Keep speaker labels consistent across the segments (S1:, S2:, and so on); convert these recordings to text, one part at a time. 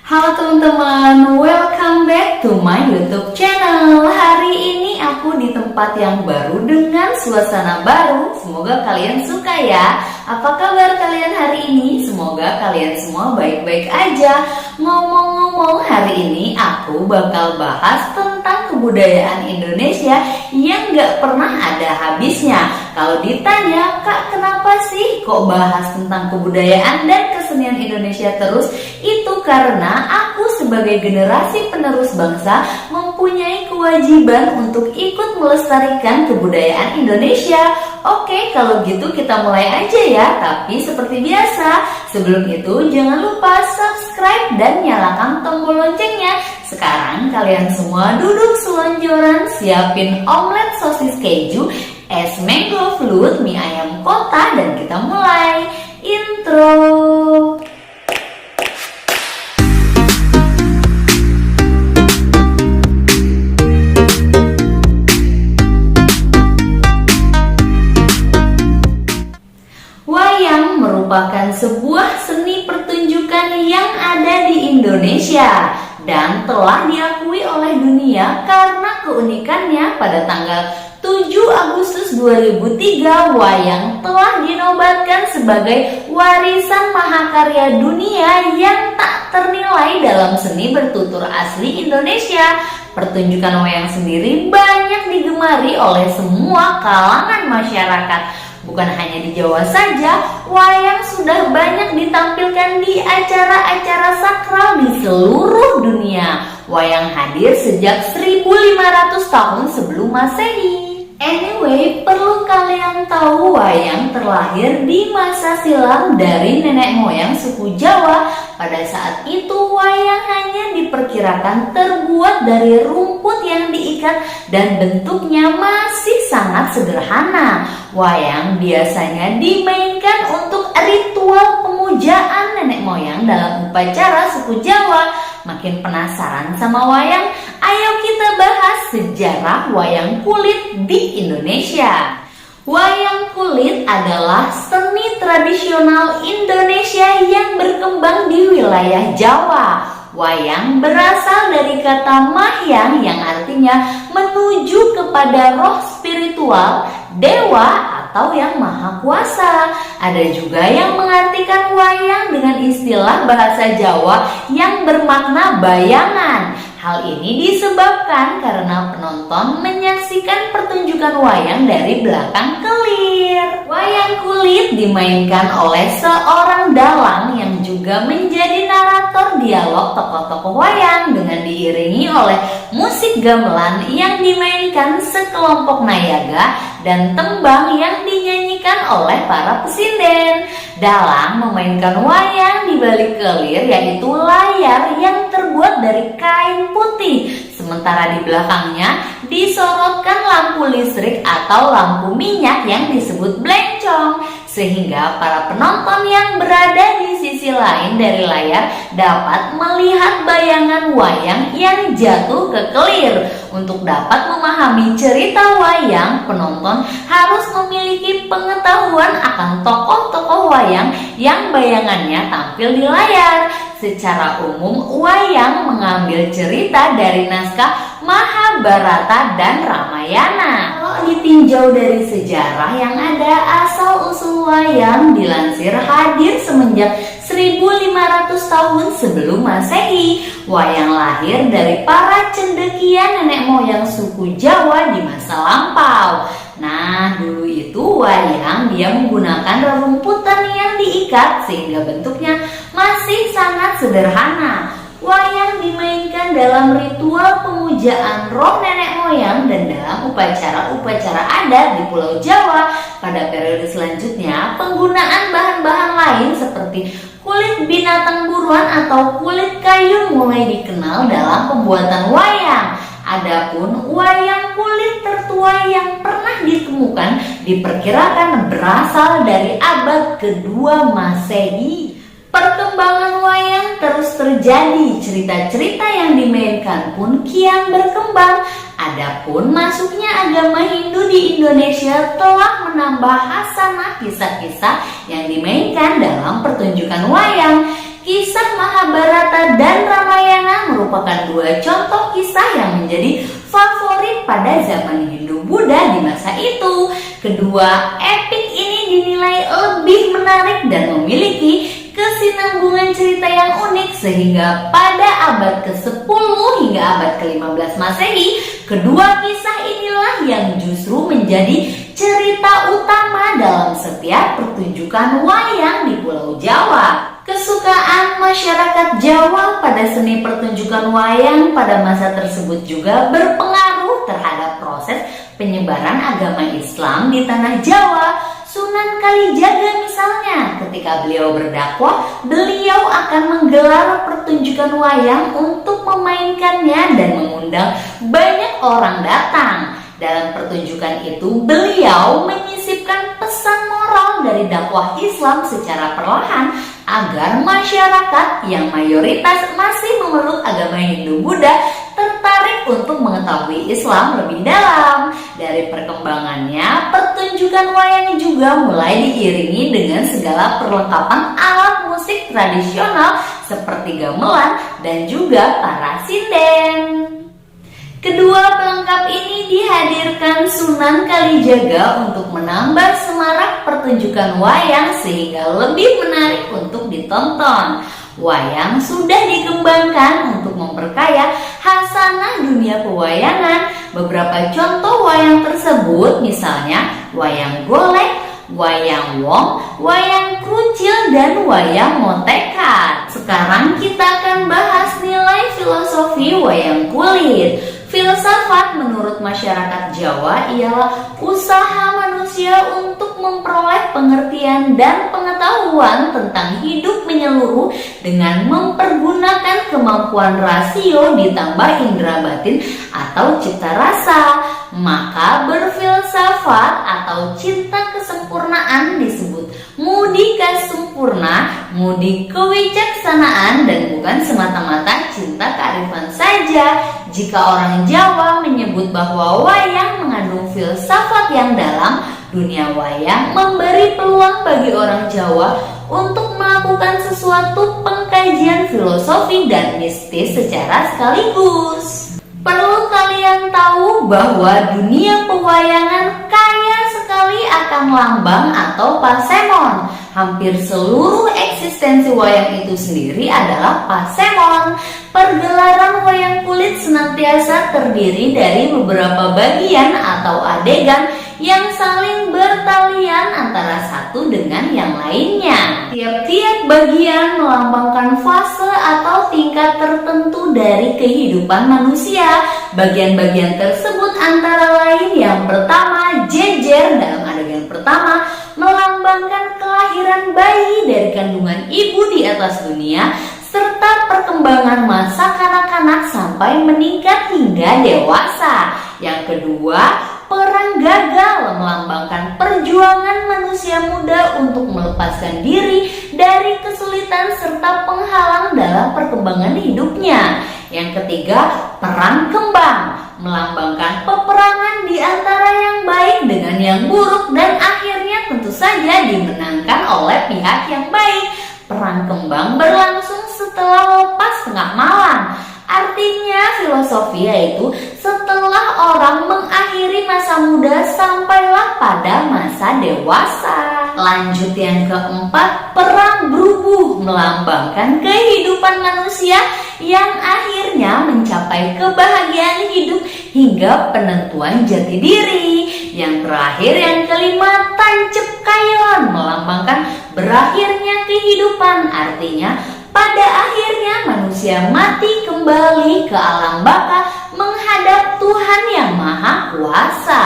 S1: Halo teman-teman, welcome back to my YouTube channel. Hari ini aku di tempat yang baru dengan suasana baru. Semoga kalian suka ya. Apa kabar kalian hari ini? Semoga kalian semua baik-baik aja. Ngomong-ngomong, hari ini aku bakal bahas tentang kebudayaan Indonesia yang gak pernah ada habisnya. Kalau ditanya, Kak, kenapa sih kok bahas tentang kebudayaan dan kesenian Indonesia terus? Itu karena aku sebagai generasi penerus bangsa mempunyai kewajiban untuk ikut melestarikan kebudayaan Indonesia. Oke, kalau gitu kita mulai aja ya. Tapi seperti biasa, sebelum itu jangan lupa subscribe dan nyalakan tombol loncengnya. Sekarang kalian semua duduk selonjoran, siapin omelet sosis keju, es mango float, mie ayam kota, dan kita mulai. Intro. Wayang merupakan sebuah seni pertunjukan yang ada di Indonesia dan telah diakui oleh dunia karena keunikannya. Pada tanggal 7 Agustus 2003, wayang telah dinobatkan sebagai warisan mahakarya dunia yang tak ternilai dalam seni bertutur asli Indonesia. Pertunjukan wayang sendiri banyak digemari oleh semua kalangan masyarakat. Bukan hanya di Jawa saja, wayang sudah banyak ditampilkan di acara-acara sakral di seluruh dunia. Wayang hadir sejak 1500 tahun sebelum Masehi. Anyway, perlu kalian tahu wayang terlahir di masa silam dari nenek moyang suku Jawa. Pada saat itu wayang hanya diperkirakan terbuat dari rumput yang diikat dan bentuknya masih sangat sederhana. Wayang biasanya dimainkan untuk ritual pemujaan nenek moyang dalam upacara suku Jawa. Makin penasaran sama wayang? Ayo kita bahas sejarah wayang kulit di Indonesia. Wayang kulit adalah seni tradisional Indonesia yang berkembang di wilayah Jawa. Wayang berasal dari kata mahyang yang artinya menuju kepada roh spiritual, dewa, atau yang maha kuasa. Ada juga yang mengartikan wayang dengan istilah bahasa Jawa yang bermakna bayangan. Hal ini disebabkan karena penonton menyaksikan pertunjukan wayang dari belakang kelir. Wayang kulit dimainkan oleh seorang dalang yang juga menjadi narator dialog tokoh-tokoh wayang dengan diiringi oleh musik gamelan yang dimainkan sekelompok nayaga dan tembang yang dinyanyikan oleh para pesinden. Dalang memainkan wayang di balik kelir, yaitu layar yang terbuat dari kain putih. Sementara di belakangnya disorotkan lampu listrik atau lampu minyak yang disebut blencong, sehingga para penonton yang berada di sisi lain dari layar dapat melihat bayangan wayang yang jatuh ke kelir. Untuk dapat memahami cerita wayang, penonton harus memiliki pengetahuan akan tokoh-tokoh wayang yang bayangannya tampil di layar. Secara umum, wayang mengambil cerita dari naskah Mahabharata dan Ramayana. Kalau ditinjau dari sejarah yang ada, asal-usul wayang dilansir hadir semenjak 1500 tahun sebelum Masehi. Wayang lahir dari para cendekia nenek moyang suku Jawa di masa lampau. Nah, dulu itu wayang dia menggunakan rerumputan yang diikat sehingga bentuknya masih sangat sederhana. Wayang dimainkan dalam ritual pemujaan roh nenek moyang dan dalam upacara-upacara adat di Pulau Jawa. Pada periode selanjutnya, penggunaan bahan-bahan lain seperti kulit binatang buruan atau kulit kayu mulai dikenal dalam pembuatan wayang. Adapun wayang kulit tertua yang pernah ditemukan diperkirakan berasal dari abad kedua Masehi. Perkembangan wayang terus terjadi, cerita-cerita yang dimainkan pun kian berkembang. Adapun masuknya agama Hindu di Indonesia telah menambah hasanah kisah-kisah yang dimainkan dalam pertunjukan wayang. Kisah Mahabharata dan Ramayana dua contoh kisah yang menjadi favorit pada zaman Hindu-Buddha di masa itu. Kedua epik ini dinilai lebih menarik dan memiliki kesinambungan cerita yang unik, sehingga pada abad ke-10 hingga abad ke-15 Masehi, kedua kisah inilah yang justru menjadi cerita utama dalam setiap pertunjukan wayang di Pulau Jawa. Kesukaan masyarakat Jawa pada seni pertunjukan wayang pada masa tersebut juga berpengaruh terhadap proses penyebaran agama Islam di tanah Jawa. Sunan Kalijaga misalnya, ketika beliau berdakwah, beliau akan menggelar pertunjukan wayang untuk memainkannya dan mengundang banyak orang datang. Dalam pertunjukan itu, beliau menyisipkan pesan moral dari dakwah Islam secara perlahan agar masyarakat yang mayoritas masih memeluk agama Hindu-Buddha tertarik untuk mengetahui Islam lebih dalam. Dari perkembangannya, pertunjukan wayang juga mulai diiringi dengan segala perlengkapan alat musik tradisional seperti gamelan dan juga para sinden. Kedua pelengkap ini dihadirkan Sunan Kalijaga untuk menambah semarak pertunjukan wayang sehingga lebih menarik untuk ditonton. Wayang sudah dikembangkan untuk memperkaya hasanah dunia pewayangan. Beberapa contoh wayang tersebut misalnya wayang golek, wayang wong, wayang krucil, dan wayang motekat. Sekarang kita akan bahas nilai filosofi wayang kulit. Filsafat menurut masyarakat Jawa ialah usaha manusia untuk memperoleh pengertian dan pengetahuan tentang hidup menyeluruh dengan mempergunakan kemampuan rasio ditambah indera batin atau cipta rasa. Maka berfilsafat atau cinta kesempurnaan disebut mudika sempurna, mudi kewicaksanaan, dan bukan semata-mata cinta kearifan saja. Jika orang Jawa menyebut bahwa wayang mengandung filsafat yang dalam, dunia wayang memberi peluang bagi orang Jawa untuk melakukan sesuatu pengkajian filosofi dan mistis secara sekaligus. Perlu kalian tahu bahwa dunia pewayangan kaya sekali akan lambang atau pasemon. Hampir seluruh eksistensi wayang itu sendiri adalah pasemon. Pergelaran wayang kulit senantiasa terdiri dari beberapa bagian atau adegan yang saling bertalian antara satu dengan yang lainnya. Tiap-tiap bagian melambangkan fase atau tingkat tertentu dari kehidupan manusia. Bagian-bagian tersebut antara lain yang pertama, jejer dalam adegan pertama melambangkan kelahiran bayi dari kandungan ibu di atas dunia, serta perkembangan masa kanak-kanak sampai meningkat hingga dewasa. Yang kedua, perang gagal melambangkan perjuangan manusia muda untuk melepaskan diri dari kesulitan serta penghalang dalam perkembangan hidupnya. Yang ketiga, perang kembang melambangkan peperangan di antara yang baik dengan yang buruk dan akhirnya tentu saja dimenangkan oleh pihak yang baik. Perang kembang berlangsung setelah lepas tengah malam. Artinya filosofi yaitu setelah orang mengakhiri masa muda sampailah pada masa dewasa. Lanjut yang keempat, perang berubuh melambangkan kehidupan manusia yang akhirnya mencapai kebahagiaan hidup hingga penentuan jati diri. Yang terakhir yang kelima, tancep kayon melambangkan berakhirnya kehidupan. Artinya pada akhirnya manusia mati kembali ke alam baka menghadap Tuhan yang Maha Kuasa.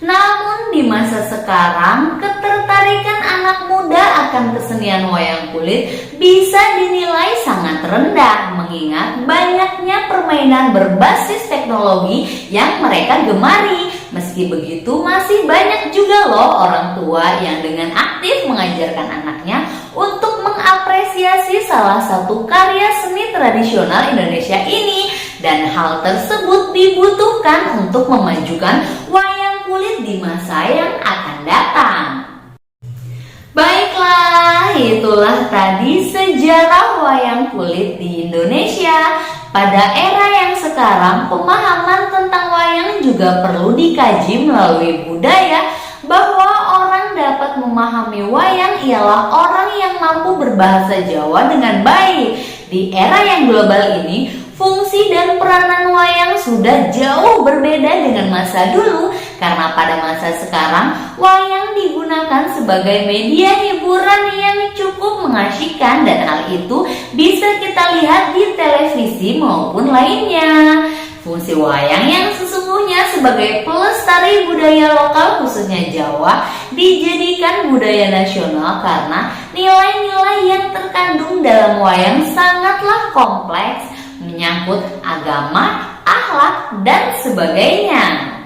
S1: Namun di masa sekarang, ketertarikan anak muda akan kesenian wayang kulit bisa dinilai sangat rendah mengingat banyaknya permainan berbasis teknologi yang mereka gemari. Meski begitu, masih banyak juga loh orang tua yang dengan aktif mengajarkan anaknya untuk mengapresiasi salah satu karya seni tradisional Indonesia ini. Dan hal tersebut dibutuhkan untuk memajukan wayang kulit di masa yang akan datang. Baiklah, itulah tadi sejarah wayang kulit di Indonesia. Pada era yang sekarang, pemahaman tentang wayang juga perlu dikaji melalui budaya, bahwa orang dapat memahami wayang ialah orang yang mampu berbahasa Jawa dengan baik. Di era yang global ini, fungsi dan peranan wayang sudah jauh berbeda dengan masa dulu, karena pada masa sekarang wayang digunakan sebagai media hiburan yang cukup mengasyikan, dan hal itu bisa kita lihat di televisi maupun lainnya. Fungsi wayang yang sesungguhnya sebagai pelestari budaya lokal khususnya Jawa dijadikan budaya nasional karena nilai-nilai yang terkandung dalam wayang sangatlah kompleks, menyangkut agama, akhlak, dan sebagainya.